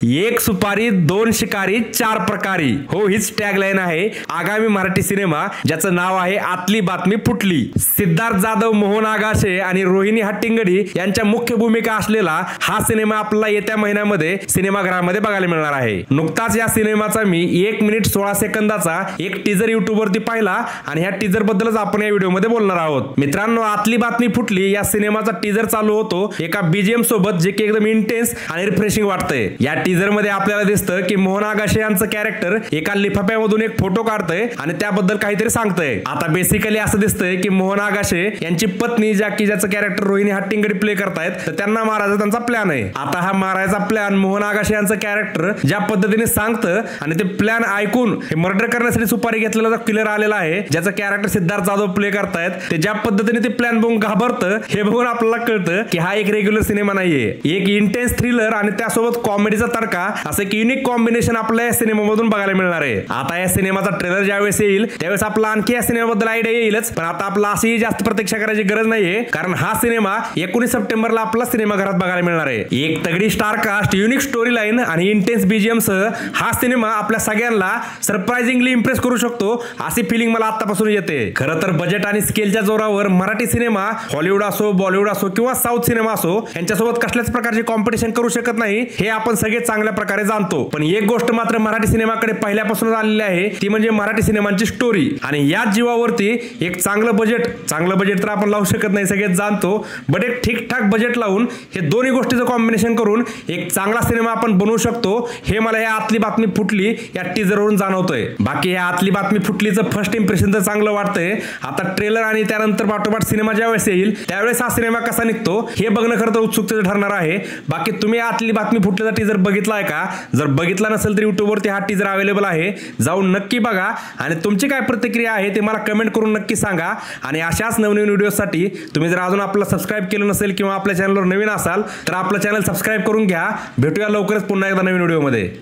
एक सुपारी दोन शिकारी चार प्रकारी हो हीच टॅगलाईन आहे आगामी मराठी सिनेमा ज्याचं नाव आहे आतली बातमी फुटली। सिद्धार्थ जाधव, मोहन आगाशे आणि रोहिणी हट्टींगडी यांच्या मुख्य भूमिका असलेला हा सिनेमा आपल्याला येत्या महिन्यामध्ये सिनेमागृहामध्ये बघायला मिळणार आहे। नुकताच या सिनेमाचा मी 1 मिनिट 16 सेकंदाचा एक टीजर YouTube वरती पाहिला आणि ह्या टीजर बद्दलच आपण या व्हिडिओमध्ये बोलणार आहोत। मित्रांनो, आतली बातमी फुटली या सिनेमाचा टीजर चालू होतो एका BGM सोबत जे की एकदम इंटेन्स आणि रिफ्रेशिंग वाटतंय। या टीजर मध्ये आपल्याला दिसतं की मोहन आगाशे यांचं कॅरेक्टर एका लिफाफ्यामधून एक फोटो काढतंय आणि त्याबद्दल काहीतरी सांगतंय। आता बेसिकली असं दिसतंय की मोहन आगाशे यांची पत्नी ज्याचं कॅरेक्टर रोहिणी हट्टींगडी प्ले करतायत तर त्यांना मारायचा त्यांचा प्लॅन आहे। आता हा मारायचा प्लॅन मोहन आगाशे यांचं कॅरेक्टर ज्या पद्धतीने सांगतं आणि ते प्लॅन ऐकून हे मर्डर करण्यासाठी सुपारी घेतलेला जो किलर आलेला आहे ज्याचं कॅरेक्टर सिद्धार्थ जाधव प्ले करतायत ते ज्या पद्धतीने ते प्लॅन बघून घाबरतं हे बघून आपल्याला कळतं की हा एक रेग्युलर सिनेमा नाहीये, एक इंटेन्स थ्रिलर आणि त्यासोबत कॉमेडीचा तडका असं एक युनिक कॉम्बिनेशन आपल्या या सिनेमामधून बघायला मिळणार आहे। आता या सिनेमाचा ट्रेलर ज्यावेळेस येईल त्यावेळेस आपला आणखी या सिनेमाबद्दल आयडिया येईलच, पण आता आपला अशी जास्त प्रतीक्षा करायची गरज नाहीये कारण हा सिनेमा 19 सप्टेंबरला आपला सिनेमाघरात बघायला मिळणार आहे। एक तगडी star cast, unique story line आणि इंटेन्स BGM सह हा सिनेमा आपल्या सगळ्यांना सरप्राइझिंगली इम्प्रेस करू शकतो अशी फिलिंग मला आतापासून येते। खरं तर बजेट आणि स्केलच्या जोरावर मराठी सिनेमा हॉलिवूड असो, बॉलिवूड असो किंवा साऊथ सिनेमा असो यांच्यासोबत कसल्याच प्रकारची कॉम्पिटिशन करू शकत नाही हे आपण सगळे चांगल्या प्रकारे जाणतो। पण एक गोष्ट मात्र मराठी सिनेमाकडे पहिल्यापासूनच आलेली आहे ती म्हणजे मराठी सिनेमांची स्टोरी आणि याच जीवावरती एक चांगलं बजेट तर आपण लावू शकत नाही सगळेच जाणतो, बट एक ठीकठाक बजेट लावून हे दोन्ही गोष्टीचं कॉम्बिनेशन करून एक चांगला सिनेमा आपण बनवू शकतो हे मला या आतली बातमी फुटली या टीजरवरून जाणवतंय। बाकी या आतली बातमी फुटलीचं फर्स्ट इम्प्रेशन तर चांगलं वाटतंय। आता ट्रेलर आणि त्यानंतर पाठोपाठ सिनेमा ज्यावेळेस येईल त्यावेळेस हा सिनेमा कसा निघतो हे बघणं खरं तर उत्सुकतेचं ठरणार आहे। बाकी तुम्ही आतली बातमी फुटलीचा टीजर बघितलाय का? जर बघितला नसेल तर YouTube वरती हा टीजर अवेलेबल आहे, जाऊन नक्की बघा आणि तुमची काय प्रतिक्रिया आहे ते मला कमेंट करून नक्की सांगा। आणि अशाच नवनवीन व्हिडिओसाठी तुम्ही जर अजून आपल्याला सबस्क्राइब केलं नसेल किंवा आपल्या चॅनलवर नवीन असाल तर आपलं चॅनल सबस्क्राइब करून घ्या। भेटूया लवकरच पुन्हा एकदा नवीन व्हिडिओमध्ये।